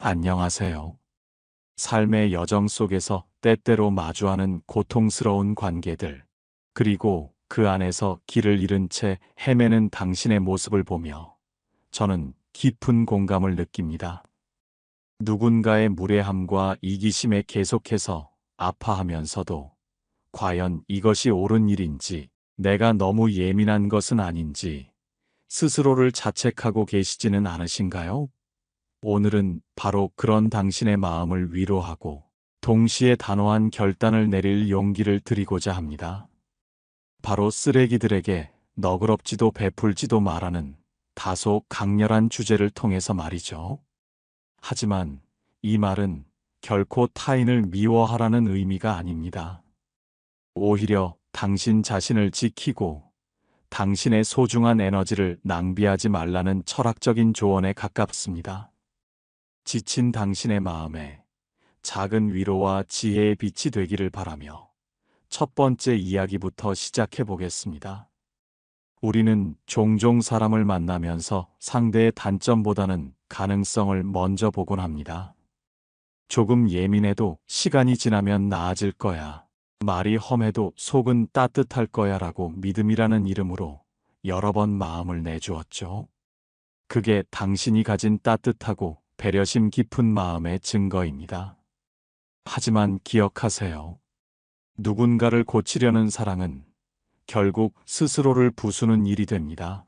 안녕하세요. 삶의 여정 속에서 때때로 마주하는 고통스러운 관계들, 그리고 그 안에서 길을 잃은 채 헤매는 당신의 모습을 보며 저는 깊은 공감을 느낍니다. 누군가의 무례함과 이기심에 계속해서 아파하면서도 과연 이것이 옳은 일인지, 내가 너무 예민한 것은 아닌지 스스로를 자책하고 계시지는 않으신가요? 오늘은 바로 그런 당신의 마음을 위로하고 동시에 단호한 결단을 내릴 용기를 드리고자 합니다. 바로 쓰레기들에게 너그럽지도 베풀지도 말하는 다소 강렬한 주제를 통해서 말이죠. 하지만 이 말은 결코 타인을 미워하라는 의미가 아닙니다. 오히려 당신 자신을 지키고 당신의 소중한 에너지를 낭비하지 말라는 철학적인 조언에 가깝습니다. 지친 당신의 마음에 작은 위로와 지혜의 빛이 되기를 바라며 첫 번째 이야기부터 시작해 보겠습니다. 우리는 종종 사람을 만나면서 상대의 단점보다는 가능성을 먼저 보곤 합니다. 조금 예민해도 시간이 지나면 나아질 거야. 말이 험해도 속은 따뜻할 거야 라고 믿음이라는 이름으로 여러 번 마음을 내주었죠. 그게 당신이 가진 따뜻하고 배려심 깊은 마음의 증거입니다. 하지만 기억하세요. 누군가를 고치려는 사랑은 결국 스스로를 부수는 일이 됩니다.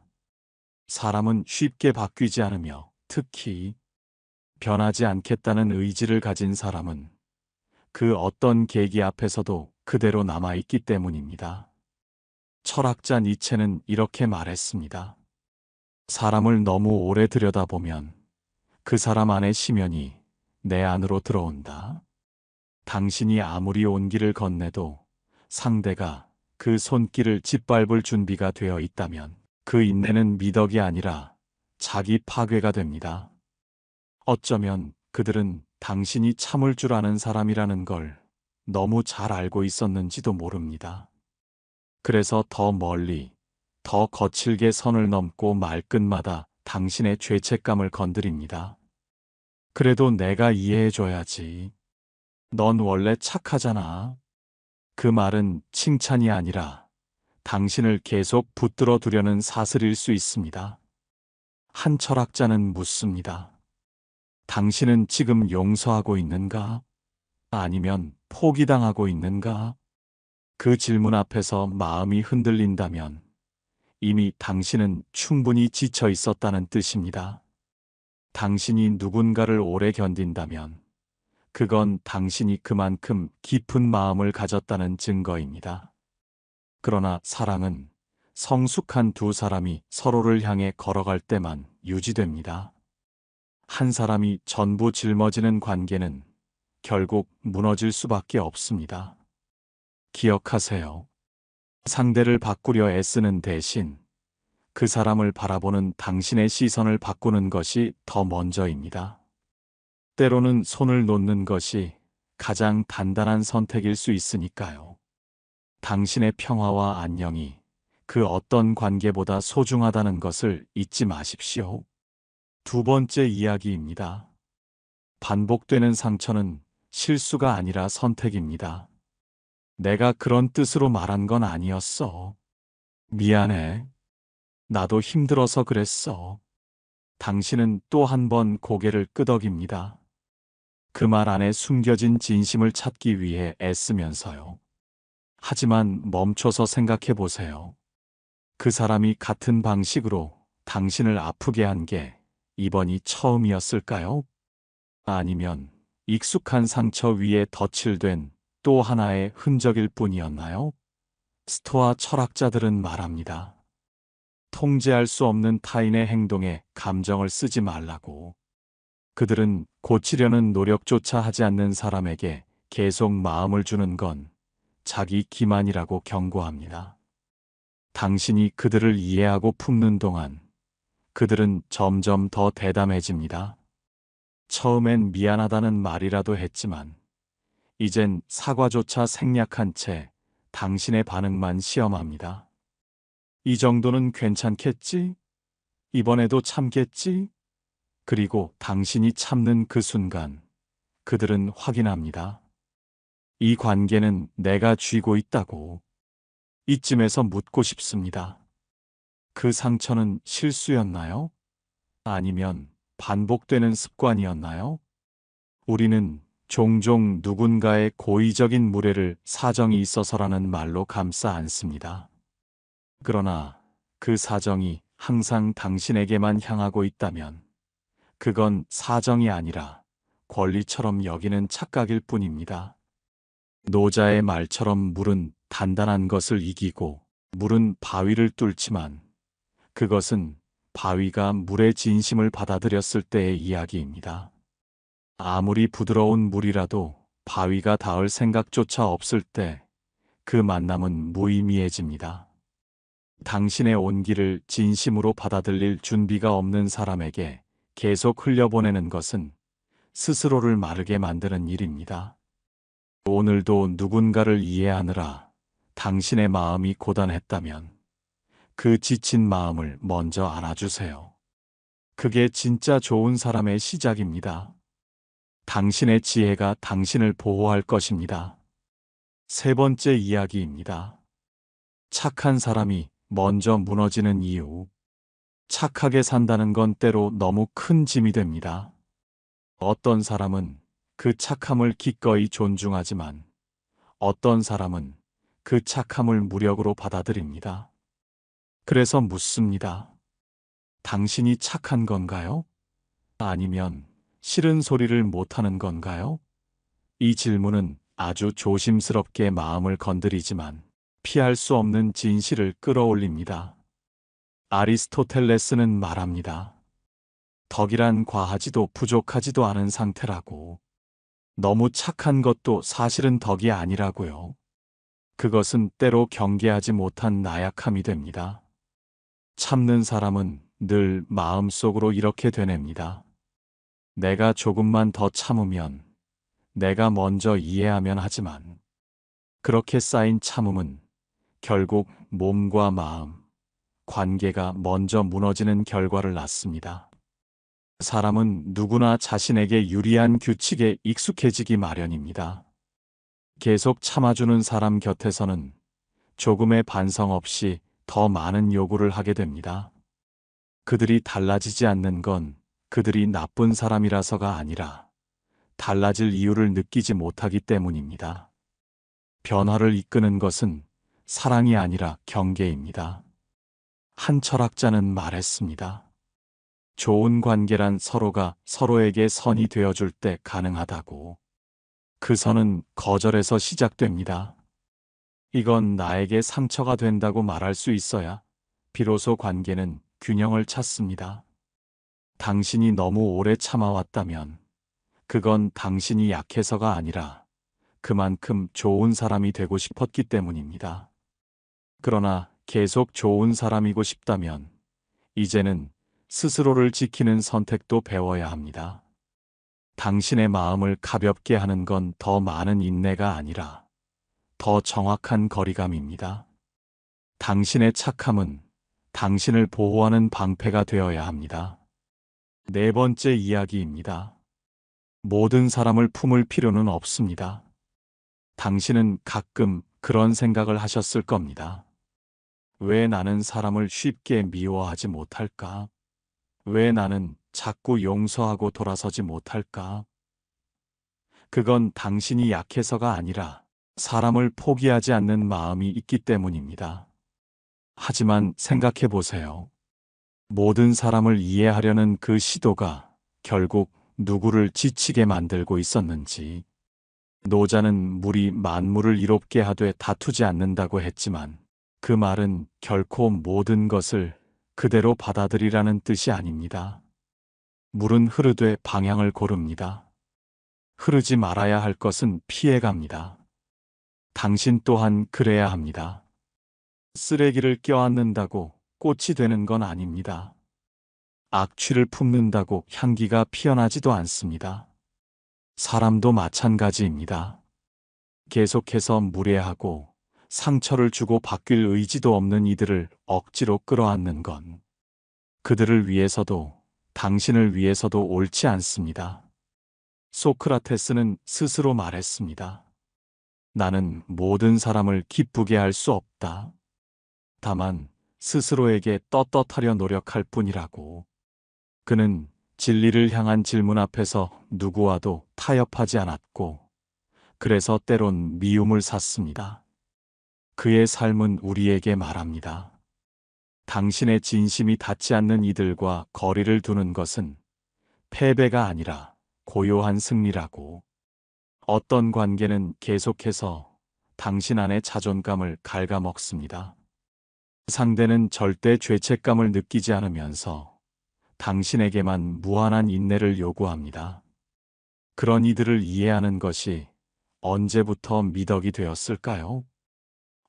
사람은 쉽게 바뀌지 않으며 특히 변하지 않겠다는 의지를 가진 사람은 그 어떤 계기 앞에서도 그대로 남아있기 때문입니다. 철학자 니체는 이렇게 말했습니다. 사람을 너무 오래 들여다보면 그 사람 안의 심연이 내 안으로 들어온다. 당신이 아무리 온기를 건네도 상대가 그 손길을 짓밟을 준비가 되어 있다면 그 인내는 미덕이 아니라 자기 파괴가 됩니다. 어쩌면 그들은 당신이 참을 줄 아는 사람이라는 걸 너무 잘 알고 있었는지도 모릅니다. 그래서 더 멀리, 더 거칠게 선을 넘고 말끝마다 당신의 죄책감을 건드립니다. 그래도 내가 이해해줘야지. 넌 원래 착하잖아. 그 말은 칭찬이 아니라 당신을 계속 붙들어 두려는 사슬일 수 있습니다. 한 철학자는 묻습니다. 당신은 지금 용서하고 있는가? 아니면 포기당하고 있는가? 그 질문 앞에서 마음이 흔들린다면 이미 당신은 충분히 지쳐 있었다는 뜻입니다. 당신이 누군가를 오래 견딘다면 그건 당신이 그만큼 깊은 마음을 가졌다는 증거입니다. 그러나 사랑은 성숙한 두 사람이 서로를 향해 걸어갈 때만 유지됩니다. 한 사람이 전부 짊어지는 관계는 결국 무너질 수밖에 없습니다. 기억하세요. 상대를 바꾸려 애쓰는 대신 그 사람을 바라보는 당신의 시선을 바꾸는 것이 더 먼저입니다. 때로는 손을 놓는 것이 가장 단단한 선택일 수 있으니까요. 당신의 평화와 안녕이 그 어떤 관계보다 소중하다는 것을 잊지 마십시오. 두 번째 이야기입니다. 반복되는 상처는 실수가 아니라 선택입니다. 내가 그런 뜻으로 말한 건 아니었어. 미안해. 나도 힘들어서 그랬어. 당신은 또 한 번 고개를 끄덕입니다. 그 말 안에 숨겨진 진심을 찾기 위해 애쓰면서요. 하지만 멈춰서 생각해 보세요. 그 사람이 같은 방식으로 당신을 아프게 한 게 이번이 처음이었을까요? 아니면 익숙한 상처 위에 덧칠된 또 하나의 흔적일 뿐이었나요? 스토아 철학자들은 말합니다. 통제할 수 없는 타인의 행동에 감정을 쓰지 말라고. 그들은 고치려는 노력조차 하지 않는 사람에게 계속 마음을 주는 건 자기 기만이라고 경고합니다. 당신이 그들을 이해하고 품는 동안 그들은 점점 더 대담해집니다. 처음엔 미안하다는 말이라도 했지만 이젠 사과조차 생략한 채 당신의 반응만 시험합니다. 이 정도는 괜찮겠지? 이번에도 참겠지? 그리고 당신이 참는 그 순간 그들은 확인합니다. 이 관계는 내가 쥐고 있다고. 이쯤에서 묻고 싶습니다. 그 상처는 실수였나요? 아니면 반복되는 습관이었나요? 우리는 종종 누군가의 고의적인 무례를 사정이 있어서라는 말로 감싸 안습니다. 그러나 그 사정이 항상 당신에게만 향하고 있다면 그건 사정이 아니라 권리처럼 여기는 착각일 뿐입니다. 노자의 말처럼 물은 단단한 것을 이기고 물은 바위를 뚫지만 그것은 바위가 물의 진심을 받아들였을 때의 이야기입니다. 아무리 부드러운 물이라도 바위가 닿을 생각조차 없을 때 그 만남은 무의미해집니다. 당신의 온기를 진심으로 받아들일 준비가 없는 사람에게 계속 흘려보내는 것은 스스로를 마르게 만드는 일입니다. 오늘도 누군가를 이해하느라 당신의 마음이 고단했다면 그 지친 마음을 먼저 안아주세요. 그게 진짜 좋은 사람의 시작입니다. 당신의 지혜가 당신을 보호할 것입니다. 세 번째 이야기입니다. 착한 사람이 먼저 무너지는 이유. 착하게 산다는 건 때로 너무 큰 짐이 됩니다. 어떤 사람은 그 착함을 기꺼이 존중하지만 어떤 사람은 그 착함을 무력으로 받아들입니다. 그래서 묻습니다. 당신이 착한 건가요? 아니면 싫은 소리를 못하는 건가요? 이 질문은 아주 조심스럽게 마음을 건드리지만 피할 수 없는 진실을 끌어올립니다. 아리스토텔레스는 말합니다. 덕이란 과하지도 부족하지도 않은 상태라고. 너무 착한 것도 사실은 덕이 아니라고요. 그것은 때로 경계하지 못한 나약함이 됩니다. 참는 사람은 늘 마음속으로 이렇게 되뇌입니다. 내가 조금만 더 참으면, 내가 먼저 이해하면 하지만, 그렇게 쌓인 참음은 결국 몸과 마음, 관계가 먼저 무너지는 결과를 낳습니다. 사람은 누구나 자신에게 유리한 규칙에 익숙해지기 마련입니다. 계속 참아주는 사람 곁에서는 조금의 반성 없이 더 많은 요구를 하게 됩니다. 그들이 달라지지 않는 건 그들이 나쁜 사람이라서가 아니라 달라질 이유를 느끼지 못하기 때문입니다. 변화를 이끄는 것은 사랑이 아니라 경계입니다. 한 철학자는 말했습니다. 좋은 관계란 서로가 서로에게 선이 되어줄 때 가능하다고. 그 선은 거절에서 시작됩니다. 이건 나에게 상처가 된다고 말할 수 있어야 비로소 관계는 균형을 찾습니다. 당신이 너무 오래 참아왔다면 그건 당신이 약해서가 아니라 그만큼 좋은 사람이 되고 싶었기 때문입니다. 그러나 계속 좋은 사람이고 싶다면 이제는 스스로를 지키는 선택도 배워야 합니다. 당신의 마음을 가볍게 하는 건 더 많은 인내가 아니라 더 정확한 거리감입니다. 당신의 착함은 당신을 보호하는 방패가 되어야 합니다. 네 번째 이야기입니다. 모든 사람을 품을 필요는 없습니다. 당신은 가끔 그런 생각을 하셨을 겁니다. 왜 나는 사람을 쉽게 미워하지 못할까? 왜 나는 자꾸 용서하고 돌아서지 못할까? 그건 당신이 약해서가 아니라 사람을 포기하지 않는 마음이 있기 때문입니다. 하지만 생각해 보세요. 모든 사람을 이해하려는 그 시도가 결국 누구를 지치게 만들고 있었는지. 노자는 물이 만물을 이롭게 하되 다투지 않는다고 했지만 그 말은 결코 모든 것을 그대로 받아들이라는 뜻이 아닙니다. 물은 흐르되 방향을 고릅니다. 흐르지 말아야 할 것은 피해갑니다. 당신 또한 그래야 합니다. 쓰레기를 껴안는다고 꽃이 되는 건 아닙니다. 악취를 품는다고 향기가 피어나지도 않습니다. 사람도 마찬가지입니다. 계속해서 무례하고 상처를 주고 바뀔 의지도 없는 이들을 억지로 끌어안는 건 그들을 위해서도 당신을 위해서도 옳지 않습니다. 소크라테스는 스스로 말했습니다. 나는 모든 사람을 기쁘게 할 수 없다. 다만 스스로에게 떳떳하려 노력할 뿐이라고. 그는 진리를 향한 질문 앞에서 누구와도 타협하지 않았고, 그래서 때론 미움을 샀습니다. 그의 삶은 우리에게 말합니다. 당신의 진심이 닿지 않는 이들과 거리를 두는 것은 패배가 아니라 고요한 승리라고. 어떤 관계는 계속해서 당신 안의 자존감을 갉아먹습니다. 상대는 절대 죄책감을 느끼지 않으면서 당신에게만 무한한 인내를 요구합니다. 그런 이들을 이해하는 것이 언제부터 미덕이 되었을까요?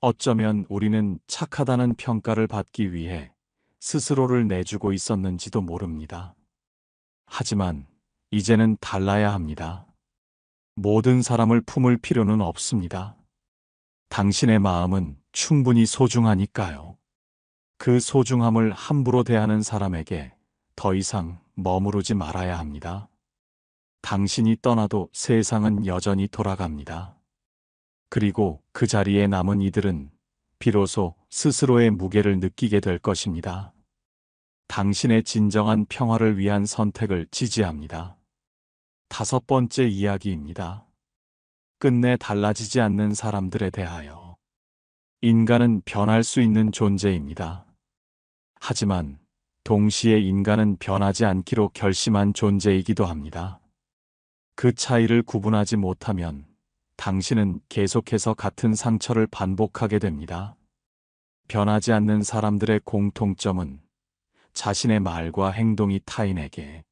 어쩌면 우리는 착하다는 평가를 받기 위해 스스로를 내주고 있었는지도 모릅니다. 하지만 이제는 달라야 합니다. 모든 사람을 품을 필요는 없습니다. 당신의 마음은 충분히 소중하니까요. 그 소중함을 함부로 대하는 사람에게 더 이상 머무르지 말아야 합니다. 당신이 떠나도 세상은 여전히 돌아갑니다. 그리고 그 자리에 남은 이들은 비로소 스스로의 무게를 느끼게 될 것입니다. 당신의 진정한 평화를 위한 선택을 지지합니다. 5번째 이야기입니다. 끝내 달라지지 않는 사람들에 대하여. 인간은 변할 수 있는 존재입니다. 하지만 동시에 인간은 변하지 않기로 결심한 존재이기도 합니다. 그 차이를 구분하지 못하면 당신은 계속해서 같은 상처를 반복하게 됩니다. 변하지 않는 사람들의 공통점은 자신의 말과 행동이 타인에게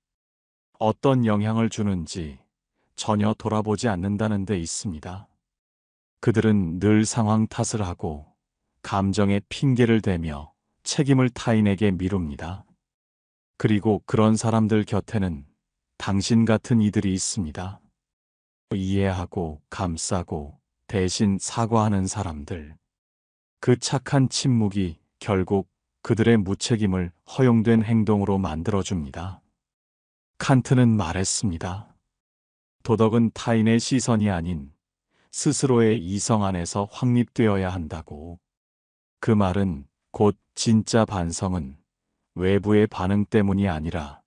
어떤 영향을 주는지 전혀 돌아보지 않는다는 데 있습니다. 그들은 늘 상황 탓을 하고 감정에 핑계를 대며 책임을 타인에게 미룹니다. 그리고 그런 사람들 곁에는 당신 같은 이들이 있습니다. 이해하고 감싸고 대신 사과하는 사람들. 그 착한 침묵이 결국 그들의 무책임을 허용된 행동으로 만들어줍니다. 칸트는 말했습니다. 도덕은 타인의 시선이 아닌 스스로의 이성 안에서 확립되어야 한다고. 그 말은 곧 진짜 반성은 외부의 반응 때문이 아니라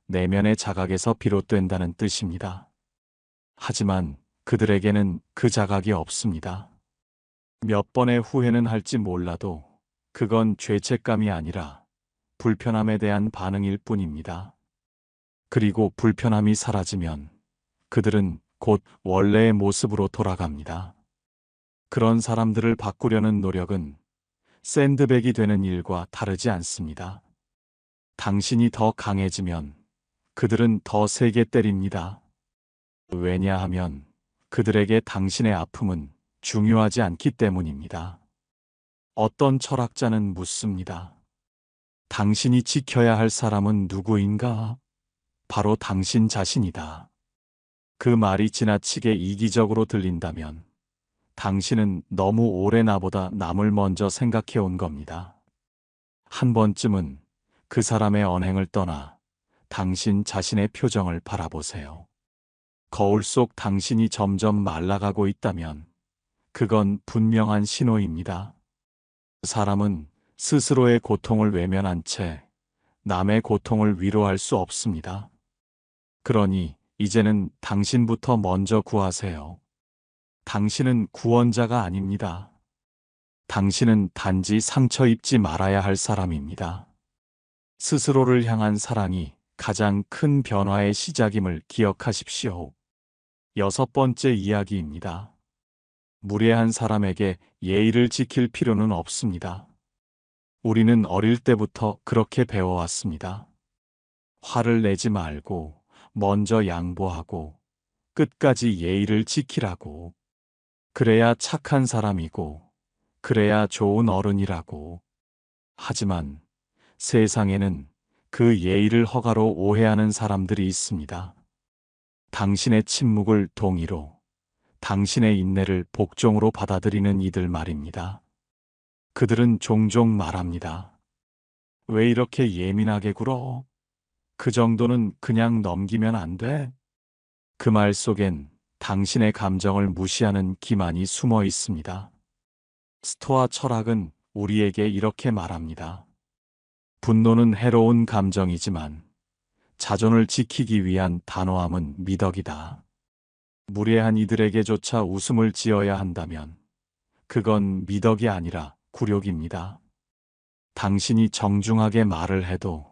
내면의 자각에서 비롯된다는 뜻입니다. 하지만 그들에게는 그 자각이 없습니다. 몇 번의 후회는 할지 몰라도 그건 죄책감이 아니라 불편함에 대한 반응일 뿐입니다. 그리고 불편함이 사라지면 그들은 곧 원래의 모습으로 돌아갑니다. 그런 사람들을 바꾸려는 노력은 샌드백이 되는 일과 다르지 않습니다. 당신이 더 강해지면 그들은 더 세게 때립니다. 왜냐하면 그들에게 당신의 아픔은 중요하지 않기 때문입니다. 어떤 철학자는 묻습니다. 당신이 지켜야 할 사람은 누구인가? 바로 당신 자신이다. 그 말이 지나치게 이기적으로 들린다면 당신은 너무 오래 나보다 남을 먼저 생각해 온 겁니다. 한 번쯤은 그 사람의 언행을 떠나 당신 자신의 표정을 바라보세요. 거울 속 당신이 점점 말라가고 있다면 그건 분명한 신호입니다. 사람은 스스로의 고통을 외면한 채 남의 고통을 위로할 수 없습니다. 그러니 이제는 당신부터 먼저 구하세요. 당신은 구원자가 아닙니다. 당신은 단지 상처 입지 말아야 할 사람입니다. 스스로를 향한 사랑이 가장 큰 변화의 시작임을 기억하십시오. 6번째 이야기입니다. 무례한 사람에게 예의를 지킬 필요는 없습니다. 우리는 어릴 때부터 그렇게 배워왔습니다. 화를 내지 말고 먼저 양보하고 끝까지 예의를 지키라고. 그래야 착한 사람이고 그래야 좋은 어른이라고. 하지만 세상에는 그 예의를 허가로 오해하는 사람들이 있습니다. 당신의 침묵을 동의로, 당신의 인내를 복종으로 받아들이는 이들 말입니다. 그들은 종종 말합니다. 왜 이렇게 예민하게 굴어? 그 정도는 그냥 넘기면 안 돼? 그 말 속엔 당신의 감정을 무시하는 기만이 숨어 있습니다. 스토아 철학은 우리에게 이렇게 말합니다. 분노는 해로운 감정이지만 자존을 지키기 위한 단호함은 미덕이다. 무례한 이들에게조차 웃음을 지어야 한다면 그건 미덕이 아니라 굴욕입니다. 당신이 정중하게 말을 해도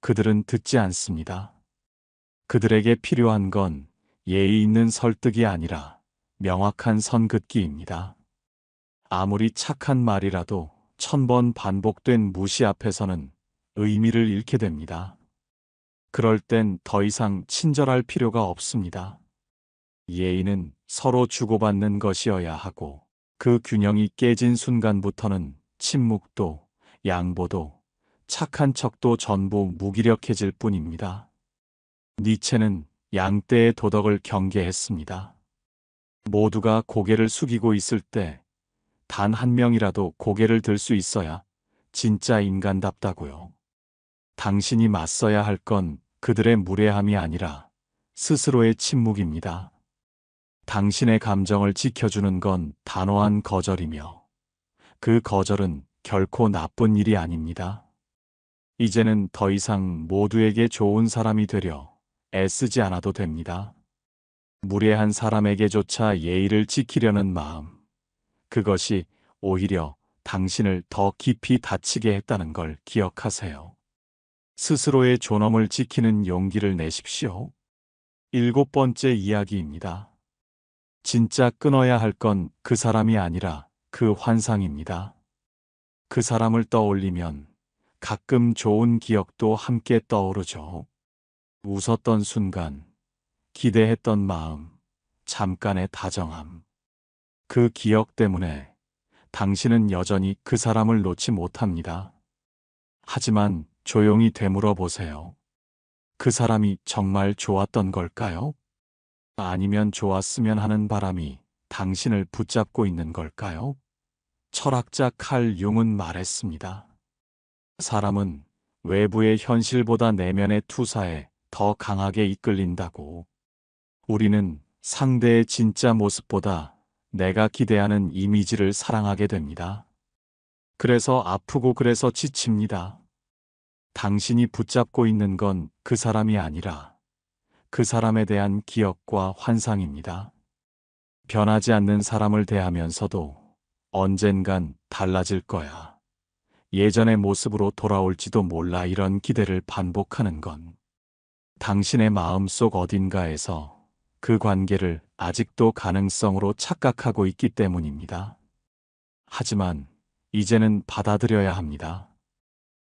그들은 듣지 않습니다. 그들에게 필요한 건 예의 있는 설득이 아니라 명확한 선긋기입니다. 아무리 착한 말이라도 1000번 반복된 무시 앞에서는 의미를 잃게 됩니다. 그럴 땐 더 이상 친절할 필요가 없습니다. 예의는 서로 주고받는 것이어야 하고 그 균형이 깨진 순간부터는 침묵도 양보도 착한 척도 전부 무기력해질 뿐입니다. 니체는 양떼의 도덕을 경계했습니다. 모두가 고개를 숙이고 있을 때 단 한 명이라도 고개를 들 수 있어야 진짜 인간답다고요. 당신이 맞서야 할 건 그들의 무례함이 아니라 스스로의 침묵입니다. 당신의 감정을 지켜주는 건 단호한 거절이며 그 거절은 결코 나쁜 일이 아닙니다. 이제는 더 이상 모두에게 좋은 사람이 되려 애쓰지 않아도 됩니다. 무례한 사람에게조차 예의를 지키려는 마음, 그것이 오히려 당신을 더 깊이 다치게 했다는 걸 기억하세요. 스스로의 존엄을 지키는 용기를 내십시오. 7번째 이야기입니다. 진짜 끊어야 할 건 그 사람이 아니라 그 환상입니다. 그 사람을 떠올리면 가끔 좋은 기억도 함께 떠오르죠. 웃었던 순간, 기대했던 마음, 잠깐의 다정함. 그 기억 때문에 당신은 여전히 그 사람을 놓지 못합니다. 하지만 조용히 되물어 보세요. 그 사람이 정말 좋았던 걸까요? 아니면 좋았으면 하는 바람이 당신을 붙잡고 있는 걸까요? 철학자 칼 융은 말했습니다. 사람은 외부의 현실보다 내면의 투사에 더 강하게 이끌린다고. 우리는 상대의 진짜 모습보다 내가 기대하는 이미지를 사랑하게 됩니다. 그래서 아프고 그래서 지칩니다. 당신이 붙잡고 있는 건 그 사람이 아니라 그 사람에 대한 기억과 환상입니다. 변하지 않는 사람을 대하면서도 언젠간 달라질 거야. 예전의 모습으로 돌아올지도 몰라 이런 기대를 반복하는 건 당신의 마음속 어딘가에서 그 관계를 아직도 가능성으로 착각하고 있기 때문입니다. 하지만 이제는 받아들여야 합니다.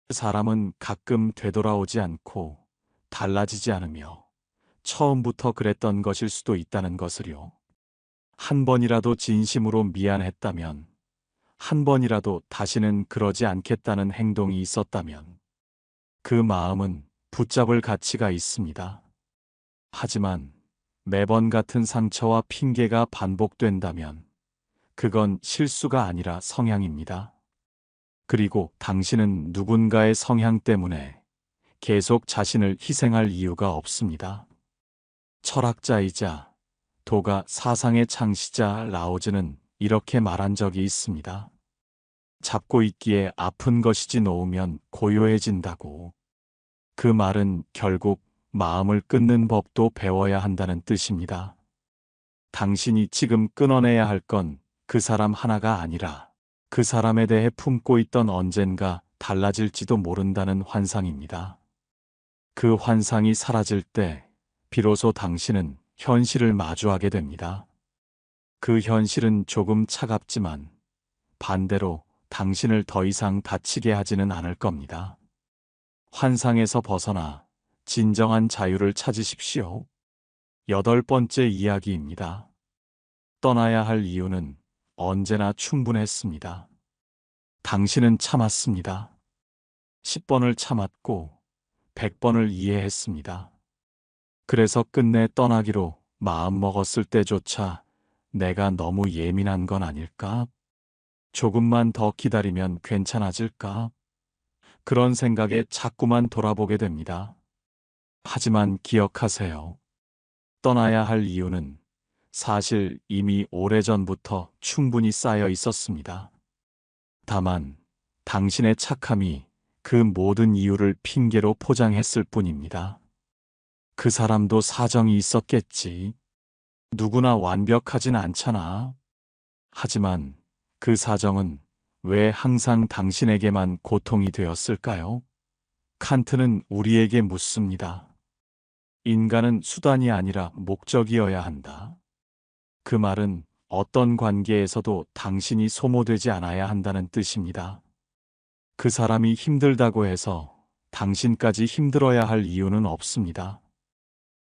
사람은 가끔 되돌아오지 않고 달라지지 않으며 처음부터 그랬던 것일 수도 있다는 것을요. 한 번이라도 진심으로 미안했다면, 한 번이라도 다시는 그러지 않겠다는 행동이 있었다면, 그 마음은 붙잡을 가치가 있습니다. 하지만 매번 같은 상처와 핑계가 반복된다면, 그건 실수가 아니라 성향입니다. 그리고 당신은 누군가의 성향 때문에 계속 자신을 희생할 이유가 없습니다. 철학자이자 도가 사상의 창시자 라오즈는 이렇게 말한 적이 있습니다. 잡고 있기에 아픈 것이지 놓으면 고요해진다고. 그 말은 결국 마음을 끊는 법도 배워야 한다는 뜻입니다. 당신이 지금 끊어내야 할 건 그 사람 하나가 아니라 그 사람에 대해 품고 있던 언젠가 달라질지도 모른다는 환상입니다. 그 환상이 사라질 때 비로소 당신은 현실을 마주하게 됩니다. 그 현실은 조금 차갑지만 반대로 당신을 더 이상 다치게 하지는 않을 겁니다. 환상에서 벗어나 진정한 자유를 찾으십시오. 8번째 이야기입니다. 떠나야 할 이유는 언제나 충분했습니다. 당신은 참았습니다. 10번을 참았고 100번을 이해했습니다. 그래서 끝내 떠나기로 마음먹었을 때조차 내가 너무 예민한 건 아닐까? 조금만 더 기다리면 괜찮아질까? 그런 생각에 자꾸만 돌아보게 됩니다. 하지만 기억하세요. 떠나야 할 이유는 사실 이미 오래전부터 충분히 쌓여 있었습니다. 다만 당신의 착함이 그 모든 이유를 핑계로 포장했을 뿐입니다. 그 사람도 사정이 있었겠지. 누구나 완벽하진 않잖아. 하지만 그 사정은 왜 항상 당신에게만 고통이 되었을까요? 칸트는 우리에게 묻습니다. 인간은 수단이 아니라 목적이어야 한다. 그 말은 어떤 관계에서도 당신이 소모되지 않아야 한다는 뜻입니다. 그 사람이 힘들다고 해서 당신까지 힘들어야 할 이유는 없습니다.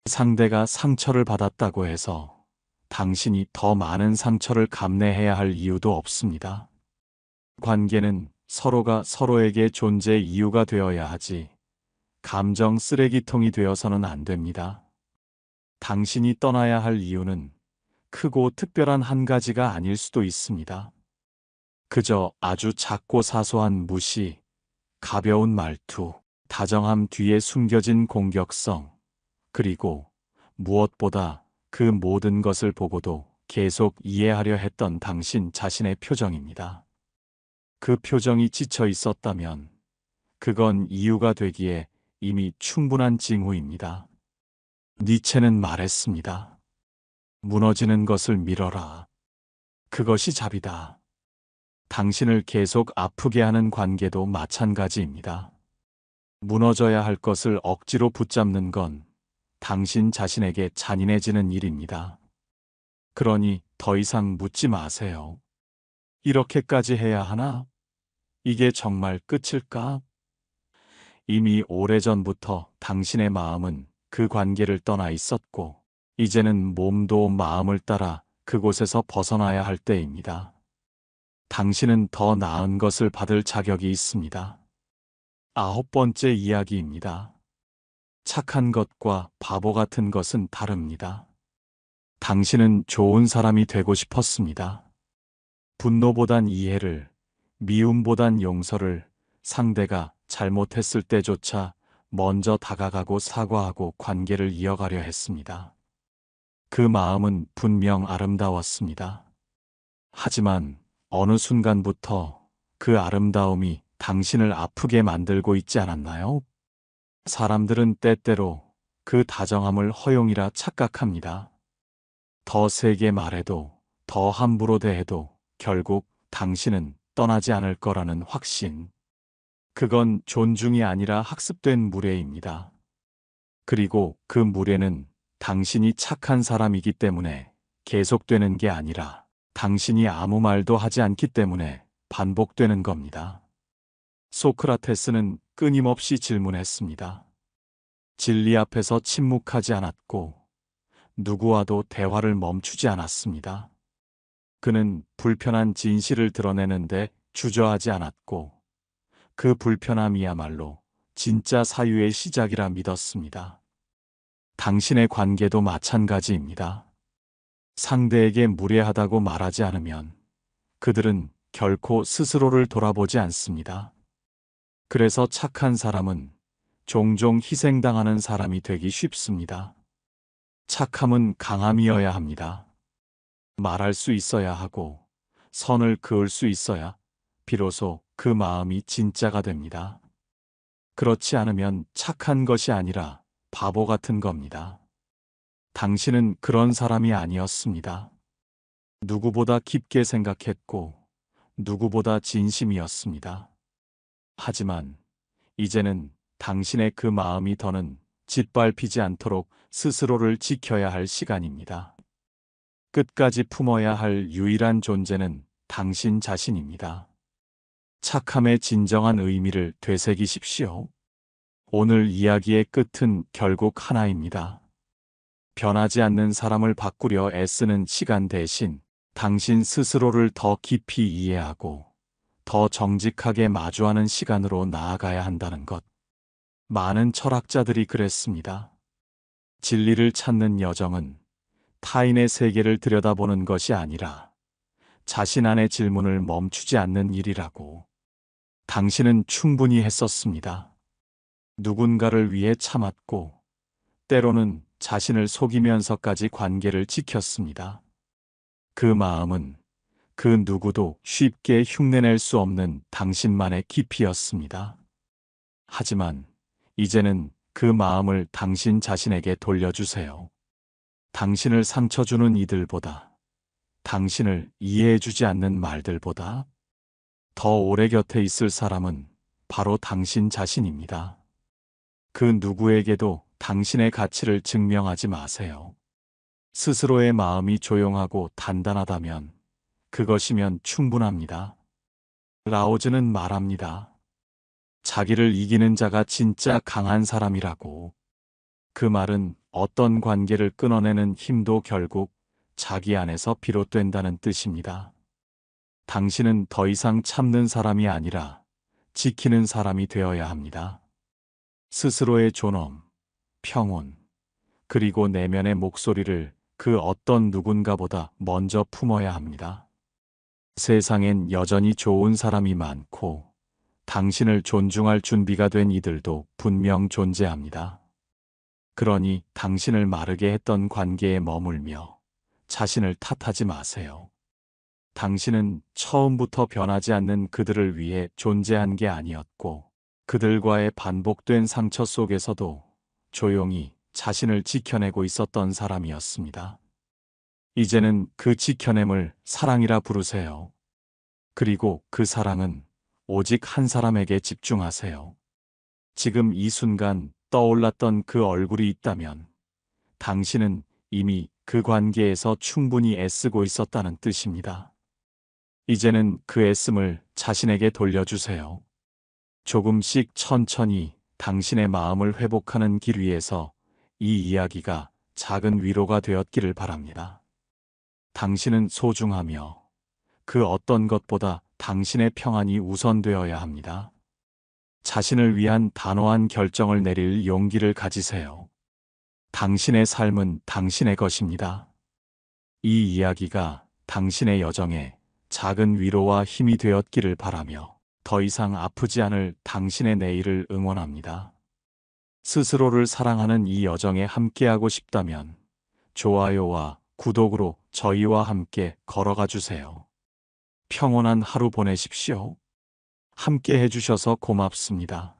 상대가 상처를 받았다고 해서 당신이 더 많은 상처를 감내해야 할 이유도 없습니다. 관계는 서로가 서로에게 존재 이유가 되어야 하지, 감정 쓰레기통이 되어서는 안 됩니다. 당신이 떠나야 할 이유는 크고 특별한 한 가지가 아닐 수도 있습니다. 그저 아주 작고 사소한 무시, 가벼운 말투, 다정함 뒤에 숨겨진 공격성, 그리고 무엇보다 그 모든 것을 보고도 계속 이해하려 했던 당신 자신의 표정입니다. 그 표정이 지쳐 있었다면 그건 이유가 되기에 이미 충분한 징후입니다. 니체는 말했습니다. 무너지는 것을 밀어라. 그것이 잡이다. 당신을 계속 아프게 하는 관계도 마찬가지입니다. 무너져야 할 것을 억지로 붙잡는 건 당신 자신에게 잔인해지는 일입니다. 그러니 더 이상 묻지 마세요. 이렇게까지 해야 하나? 이게 정말 끝일까? 이미 오래전부터 당신의 마음은 그 관계를 떠나 있었고, 이제는 몸도 마음을 따라 그곳에서 벗어나야 할 때입니다. 당신은 더 나은 것을 받을 자격이 있습니다. 9번째 이야기입니다. 착한 것과 바보 같은 것은 다릅니다. 당신은 좋은 사람이 되고 싶었습니다. 분노보단 이해를, 미움보단 용서를, 상대가 잘못했을 때조차 먼저 다가가고 사과하고 관계를 이어가려 했습니다. 그 마음은 분명 아름다웠습니다. 하지만 어느 순간부터 그 아름다움이 당신을 아프게 만들고 있지 않았나요? 사람들은 때때로 그 다정함을 허용이라 착각합니다. 더 세게 말해도, 더 함부로 대해도 결국 당신은 떠나지 않을 거라는 확신. 그건 존중이 아니라 학습된 무례입니다. 그리고 그 무례는 당신이 착한 사람이기 때문에 계속되는 게 아니라 당신이 아무 말도 하지 않기 때문에 반복되는 겁니다. 소크라테스는 끊임없이 질문했습니다. 진리 앞에서 침묵하지 않았고 누구와도 대화를 멈추지 않았습니다. 그는 불편한 진실을 드러내는데 주저하지 않았고 그 불편함이야말로 진짜 사유의 시작이라 믿었습니다. 당신의 관계도 마찬가지입니다. 상대에게 무례하다고 말하지 않으면 그들은 결코 스스로를 돌아보지 않습니다. 그래서 착한 사람은 종종 희생당하는 사람이 되기 쉽습니다. 착함은 강함이어야 합니다. 말할 수 있어야 하고 선을 그을 수 있어야 비로소 그 마음이 진짜가 됩니다. 그렇지 않으면 착한 것이 아니라 바보 같은 겁니다. 당신은 그런 사람이 아니었습니다. 누구보다 깊게 생각했고 누구보다 진심이었습니다. 하지만 이제는 당신의 그 마음이 더는 짓밟히지 않도록 스스로를 지켜야 할 시간입니다. 끝까지 품어야 할 유일한 존재는 당신 자신입니다. 착함의 진정한 의미를 되새기십시오. 오늘 이야기의 끝은 결국 하나입니다. 변하지 않는 사람을 바꾸려 애쓰는 시간 대신 당신 스스로를 더 깊이 이해하고 더 정직하게 마주하는 시간으로 나아가야 한다는 것. 많은 철학자들이 그랬습니다. 진리를 찾는 여정은 타인의 세계를 들여다보는 것이 아니라 자신 안의 질문을 멈추지 않는 일이라고. 당신은 충분히 했었습니다. 누군가를 위해 참았고 때로는 자신을 속이면서까지 관계를 지켰습니다. 그 마음은 그 누구도 쉽게 흉내낼 수 없는 당신만의 깊이였습니다. 하지만 이제는 그 마음을 당신 자신에게 돌려주세요. 당신을 상처 주는 이들보다, 당신을 이해해주지 않는 말들보다 더 오래 곁에 있을 사람은 바로 당신 자신입니다. 그 누구에게도 당신의 가치를 증명하지 마세요. 스스로의 마음이 조용하고 단단하다면 그것이면 충분합니다. 라오즈는 말합니다. 자기를 이기는 자가 진짜 강한 사람이라고. 그 말은 어떤 관계를 끊어내는 힘도 결국 자기 안에서 비롯된다는 뜻입니다. 당신은 더 이상 참는 사람이 아니라 지키는 사람이 되어야 합니다. 스스로의 존엄, 평온, 그리고 내면의 목소리를 그 어떤 누군가보다 먼저 품어야 합니다. 세상엔 여전히 좋은 사람이 많고 당신을 존중할 준비가 된 이들도 분명 존재합니다. 그러니 당신을 마르게 했던 관계에 머물며 자신을 탓하지 마세요. 당신은 처음부터 변하지 않는 그들을 위해 존재한 게 아니었고, 그들과의 반복된 상처 속에서도 조용히 자신을 지켜내고 있었던 사람이었습니다. 이제는 그 지켜냄을 사랑이라 부르세요. 그리고 그 사랑은 오직 한 사람에게 집중하세요. 지금 이 순간 떠올랐던 그 얼굴이 있다면 당신은 이미 그 관계에서 충분히 애쓰고 있었다는 뜻입니다. 이제는 그 애씀을 자신에게 돌려주세요. 조금씩 천천히 당신의 마음을 회복하는 길 위에서 이 이야기가 작은 위로가 되었기를 바랍니다. 당신은 소중하며 그 어떤 것보다 당신의 평안이 우선되어야 합니다. 자신을 위한 단호한 결정을 내릴 용기를 가지세요. 당신의 삶은 당신의 것입니다. 이 이야기가 당신의 여정에 작은 위로와 힘이 되었기를 바라며 더 이상 아프지 않을 당신의 내일을 응원합니다. 스스로를 사랑하는 이 여정에 함께하고 싶다면 좋아요와 구독으로 저희와 함께 걸어가 주세요. 평온한 하루 보내십시오. 함께 해주셔서 고맙습니다.